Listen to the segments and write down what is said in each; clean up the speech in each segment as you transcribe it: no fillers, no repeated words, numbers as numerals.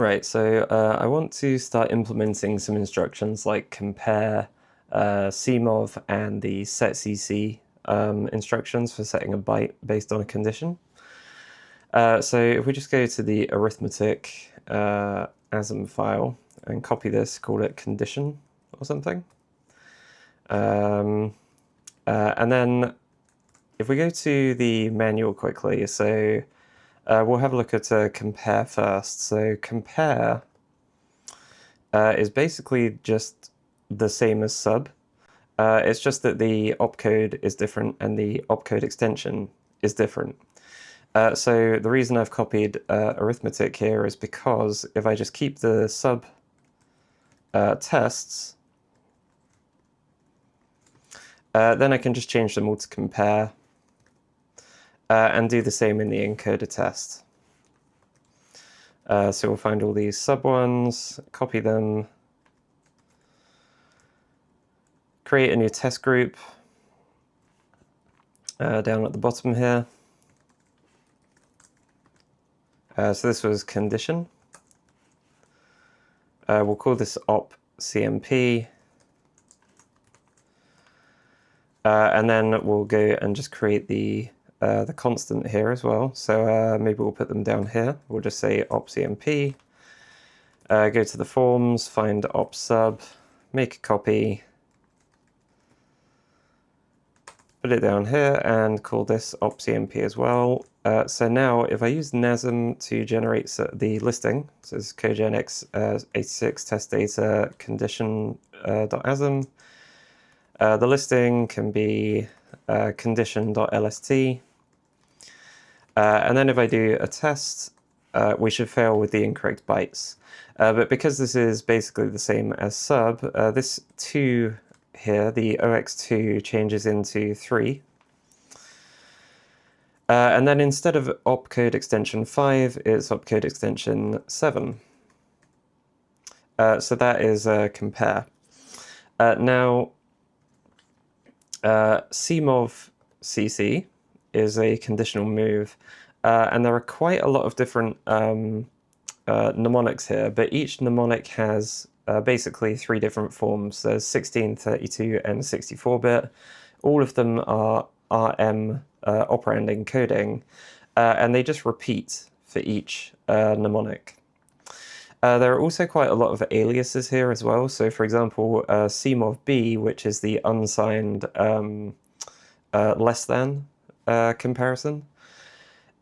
Right, so I want to start implementing some instructions like compare CMOV and the SETcc instructions for setting a byte based on a condition. So if we just go to the arithmetic ASM file and copy this, call it condition or something. And then if we go to the manual quickly, so we'll have a look at compare first. So compare is basically just the same as sub. It's just that the opcode is different and the opcode extension is different. So the reason I've copied arithmetic here is because if I just keep the sub tests, then I can just change them all to compare and do the same in the encoder test. So we'll find all these sub ones, copy them, create a new test group down at the bottom here. So this was condition. We'll call this op CMP. And then we'll go and just create the constant here as well. So maybe we'll put them down here. We'll just say op CMP. Go to the forms, find op sub, make a copy, put it down here, and call this op CMP as well. So now if I use NASM to generate the listing, so this is cogen x86 test data condition.asm. The listing can be condition.lst. And then if I do a test, we should fail with the incorrect bytes. But because this is basically the same as sub, this 2 here, the OX2 changes into 3. And then instead of opcode extension 5, it's opcode extension 7. So that is compare. Now, CMOVcc is a conditional move, and there are quite a lot of different mnemonics here, but each mnemonic has basically 3 different forms. There's 16, 32, and 64-bit. All of them are RM operand encoding, and they just repeat for each mnemonic. There are also quite a lot of aliases here as well. So for example, CMOVB, which is the unsigned less than comparison,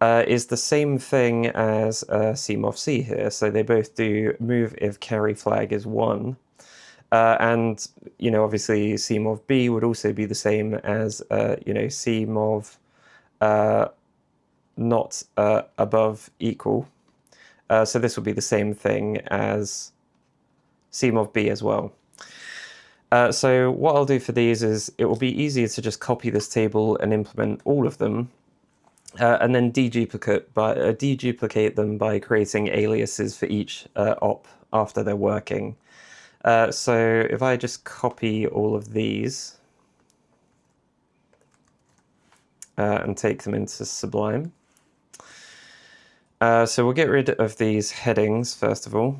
is the same thing as CMOVC here. So they both do move if carry flag is 1. And, you know, obviously CMOVB would also be the same as, you know, CMOV not above equal. So this will be the same thing as CMOVB as well. So what I'll do for these is it will be easier to just copy this table and implement all of them, and then deduplicate them by creating aliases for each op after they're working. So if I just copy all of these and take them into Sublime. So we'll get rid of these headings first of all.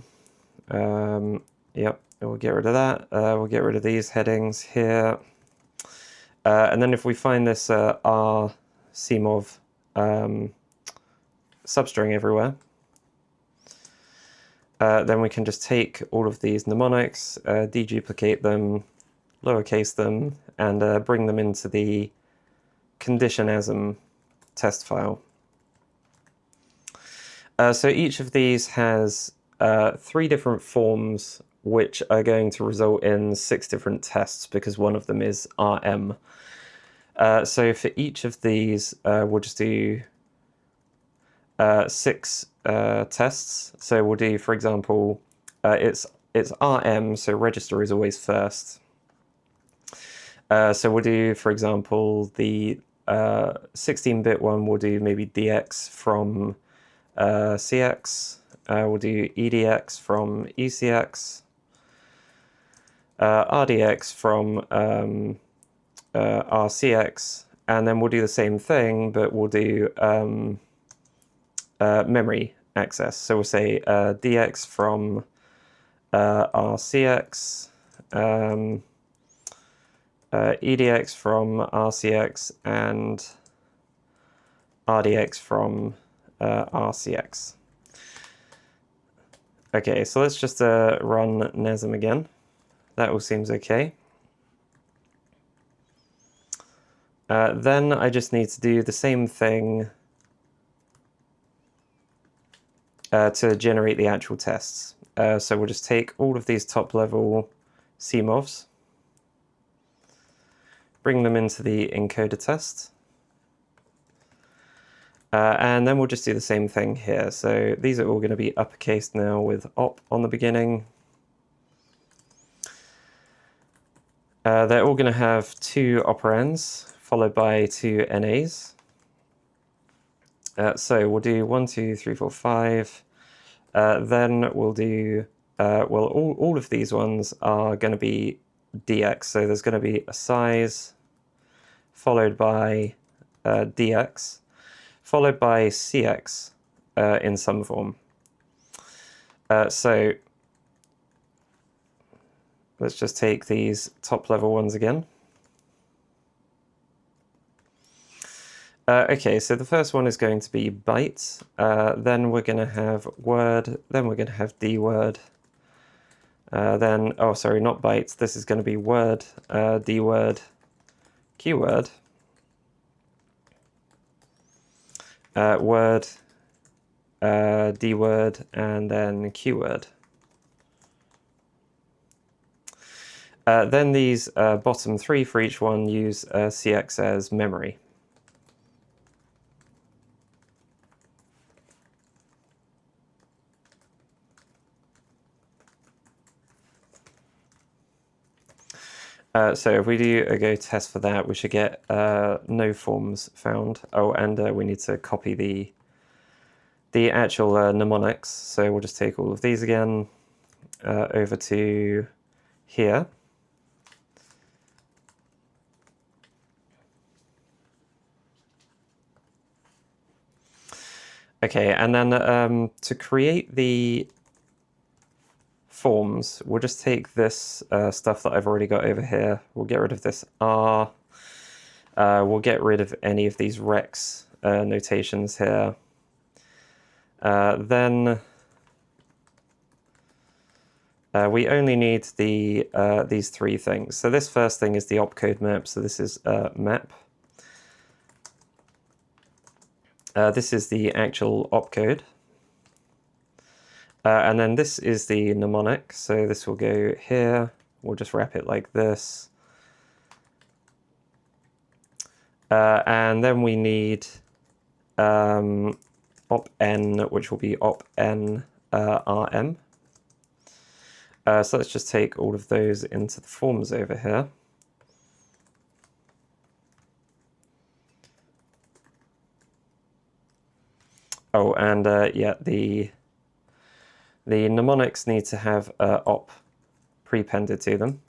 Yep, we'll get rid of that. We'll get rid of these headings here. And then if we find this R CMOV substring everywhere, then we can just take all of these mnemonics, deduplicate them, lowercase them, and bring them into the condition.asm test file. So each of these has 3 different forms which are going to result in 6 different tests because one of them is RM. So for each of these, we'll just do 6 tests. So we'll do, for example, it's RM, so register is always first. So we'll do, for example, the 16-bit one, we'll do maybe DX from CX, we'll do EDX from ECX, RDX from RCX, and then we'll do the same thing, but we'll do memory access. So we'll say dx from RCX, EDX from RCX, and RDX from RCX. Okay, so let's just run NASM again. That all seems okay. Then I just need to do the same thing to generate the actual tests. So we'll just take all of these top-level CMOVs, bring them into the encoder test, and then we'll just do the same thing here. So these are all going to be uppercase now with op on the beginning. They're all going to have 2 operands followed by 2 NAs. So we'll do 1, 2, 3, 4, 5. Then we'll do, well, all of these ones are going to be dx. So there's going to be a size followed by dx, followed by cx in some form. So let's just take these top level ones again. Okay, so the first one is going to be byte, then we're going to have word, then we're going to have dword, then, oh sorry, not byte, this is going to be word, dword, keyword, word, dword, and then keyword. Then these bottom 3 for each one use CX as memory. So if we do a go test for that, we should get no forms found. Oh, and we need to copy the actual mnemonics. So we'll just take all of these again over to here. Okay, and then to create the forms, we'll just take this stuff that I've already got over here. We'll get rid of this R. We'll get rid of any of these rex notations here. Then we only need these 3 things. So this first thing is the opcode map. So this is map. This is the actual opcode. And then this is the mnemonic, so this will go here. We'll just wrap it like this. And then we need op-n, which will be op-n rm. So let's just take all of those into the forms over here. Oh, and yeah, the mnemonics need to have op prepended to them.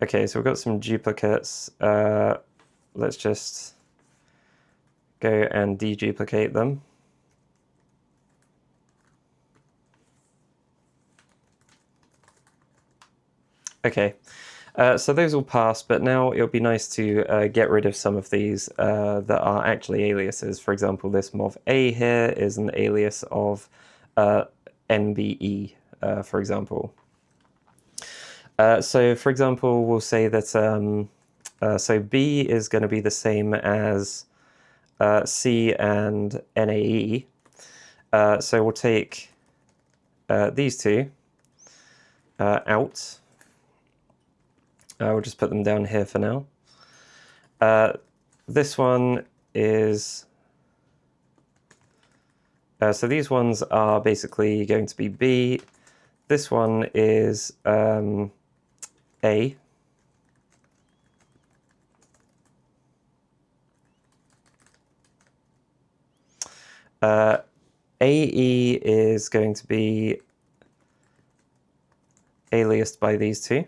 Okay, so we've got some duplicates. Let's just go and deduplicate them. Okay, so those will pass, but now it would be nice to get rid of some of these that are actually aliases. For example, this MOVA here is an alias of NBE, for example. So for example, we'll say that so B is going to be the same as C and NAE. So we'll take these 2 out. We'll just put them down here for now. This one is, so these ones are basically going to be B. This one is A. AE is going to be aliased by these 2.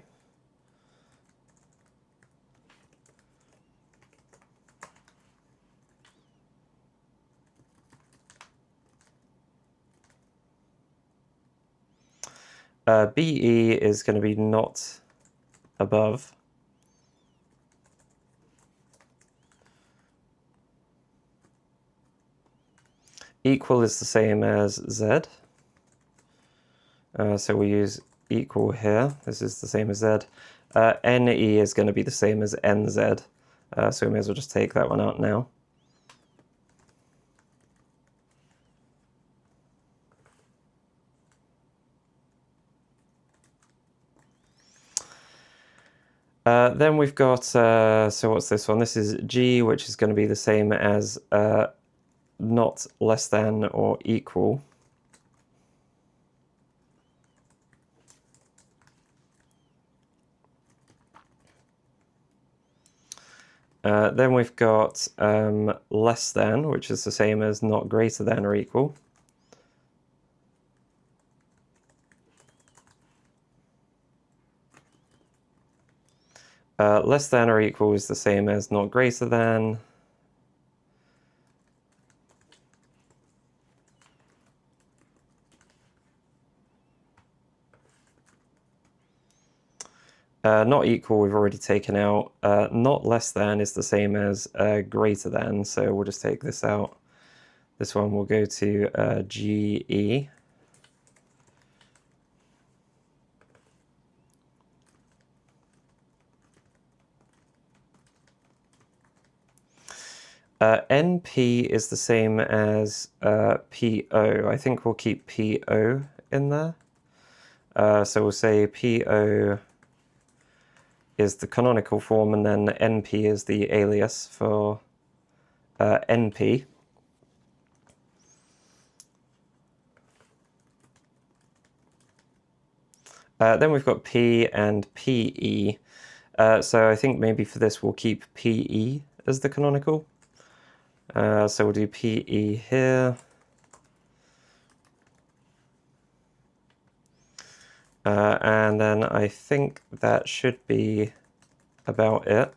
BE is going to be not above. Equal is the same as Z. So we use equal here. This is the same as Z. NE is going to be the same as NZ. So we may as well just take that one out now. Then we've got, so what's this one? This is G, which is going to be the same as not less than or equal. Then we've got less than, which is the same as not greater than or equal. Less than or equal is the same as not greater than. Not equal we've already taken out. Not less than is the same as greater than, so we'll just take this out. This one will go to GE. NP is the same as PO. I think we'll keep PO in there. So we'll say PO is the canonical form, and then NP is the alias for NP. Then we've got P and PE. So I think maybe for this we'll keep PE as the canonical. So we'll do PE here. And then I think that should be about it.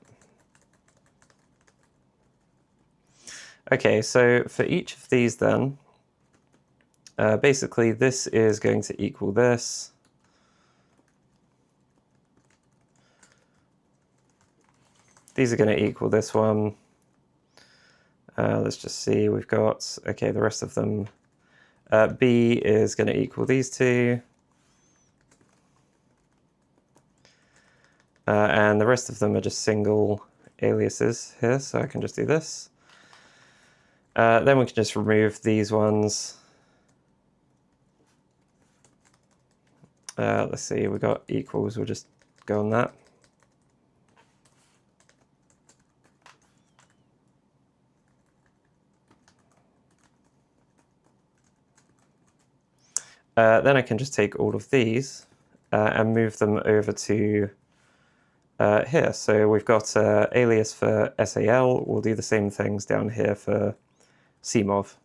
Okay, so for each of these then, basically this is going to equal this. These are going to equal this one. Let's just see, we've got, okay, the rest of them. B is going to equal these two. And the rest of them are just single aliases here, so I can just do this. Then we can just remove these ones. Let's see, we got equals, we'll just go on that. Then I can just take all of these and move them over to here. So we've got alias for SAL. We'll do the same things down here for CMOV.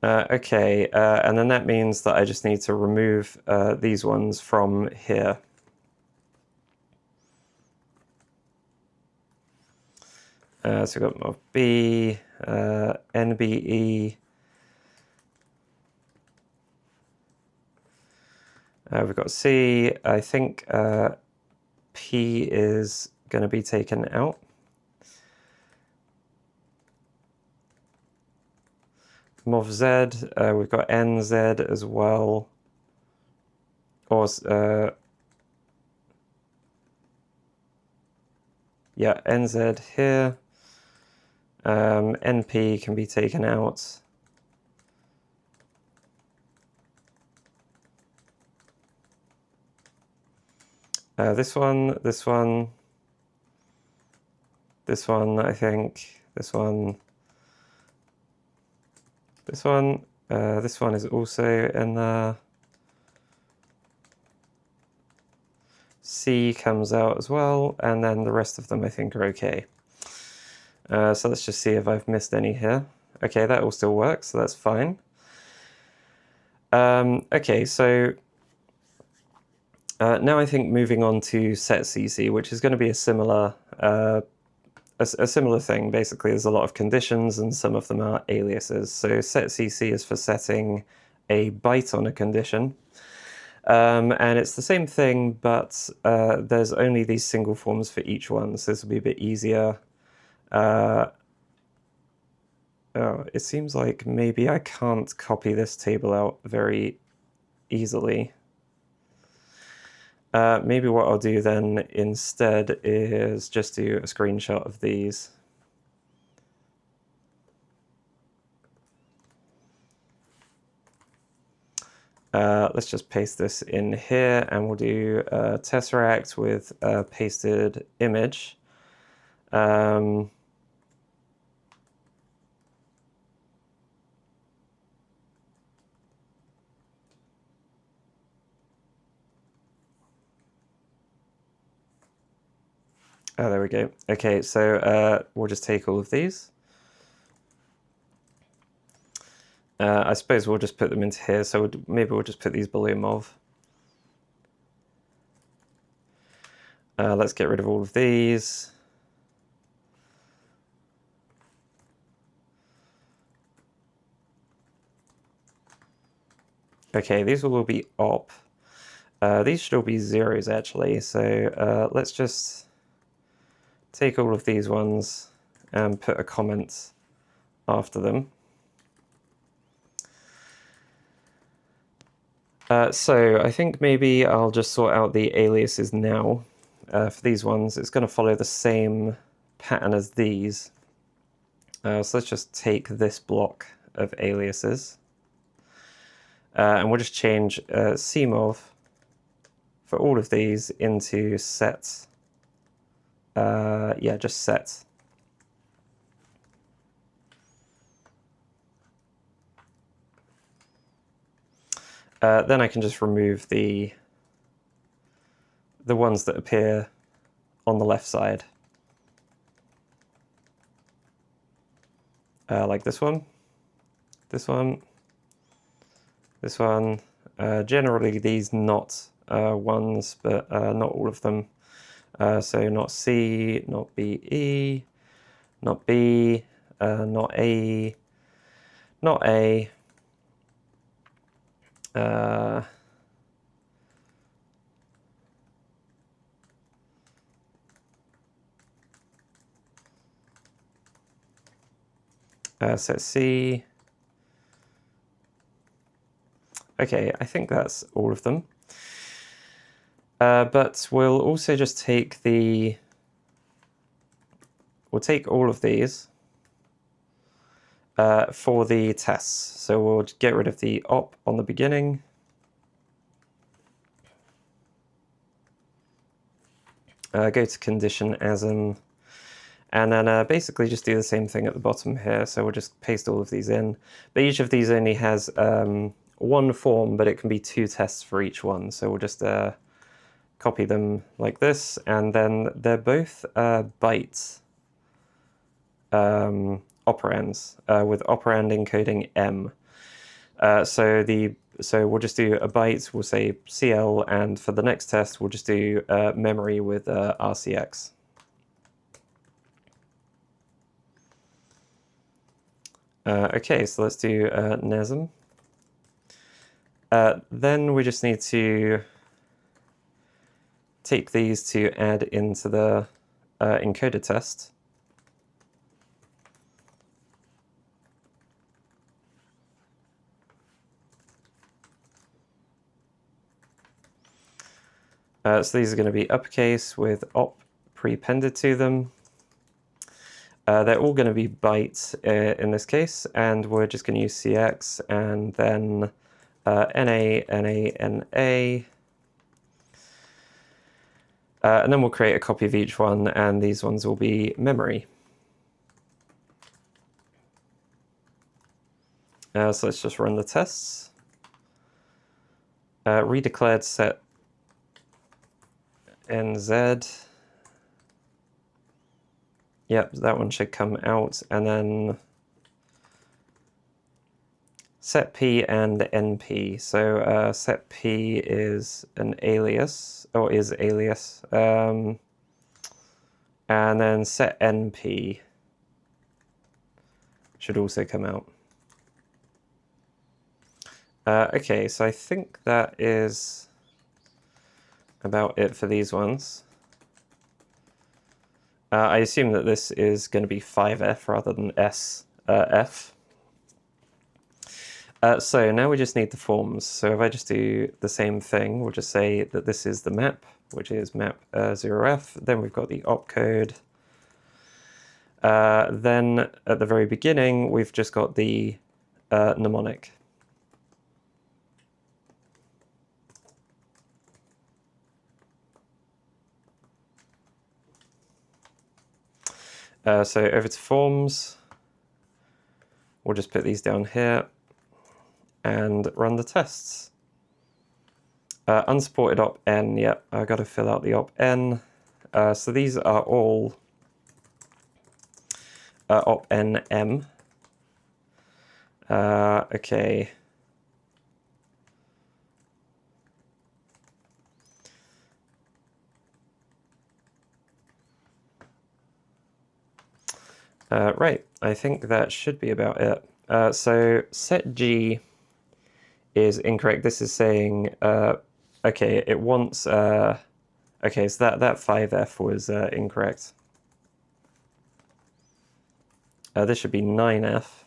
Okay, and then that means that I just need to remove these ones from here. So we've got MOVB, NBE, we've got C. I think P is going to be taken out. MOVZ, we've got NZ as well, or yeah, NZ here. NP can be taken out. This one, I think, this one is also in there. C comes out as well, and then the rest of them I think are okay. So let's just see if I've missed any here. Okay, that all still works, so that's fine. Okay, so Now I think moving on to SETcc, which is going to be a similar thing. Basically, there's a lot of conditions and some of them are aliases. So SETcc is for setting a byte on a condition. And it's the same thing, but there's only these single forms for each one, so this will be a bit easier. Oh, it seems like maybe I can't copy this table out very easily. Maybe what I'll do then instead is just do a screenshot of these. Let's just paste this in here, and we'll do a tesseract with a pasted image. Oh, there we go. Okay, so we'll just take all of these. I suppose we'll just put them into here, so maybe we'll just put these below MOV. Let's get rid of all of these. Okay, these will all be op. These should all be zeros actually, so let's just take all of these ones and put a comment after them. So I think maybe I'll just sort out the aliases now. For these ones, it's going to follow the same pattern as these. So let's just take this block of aliases. And we'll just change CMOV for all of these into set. Yeah, just set. Then I can just remove the ones that appear on the left side. Like this one, this one, this one. Generally these not ones, but not all of them. So not C, not BE, not B, not A, not A. Set C. Okay, I think that's all of them. But we'll also just take we'll take all of these for the tests. So we'll get rid of the op on the beginning. Go to condition asm, and then basically just do the same thing at the bottom here. So we'll just paste all of these in. But each of these only has one form, but it can be 2 tests for each one. So we'll just copy them like this, and then they're both bytes operands with operand encoding M. So we'll just do a byte, we'll say CL, and for the next test we'll just do memory with RCX. Okay, so let's do NASM. Then we just need to take these to add into the encoder test. So these are going to be uppercase with op prepended to them. They're all going to be bytes in this case, and we're just going to use CX and then NA, NA, NA. And then we'll create a copy of each one, and these ones will be memory. So let's just run the tests. Redeclared set NZ. Yep, that one should come out, and then SETP and NP. So SETP is an alias, or is alias, and then SETNP should also come out. Okay, so I think that is about it for these ones. I assume that this is going to be 5F rather than SF. So now we just need the forms. So if I just do the same thing, we'll just say that this is the map, which is map 0F. Then we've got the opcode. Then at the very beginning, we've just got the mnemonic. So over to forms, we'll just put these down here and run the tests. Unsupported op n, yep, I've got to fill out the op n. So these are all op n m. Okay. Right, I think that should be about it. So SETG is incorrect. This is saying, okay, it wants, okay, so that 5F was incorrect. This should be 9F.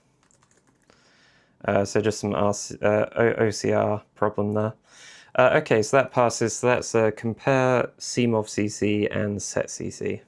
So just some OCR problem there. Okay, so that passes. So that's compare CMOVcc and SETcc.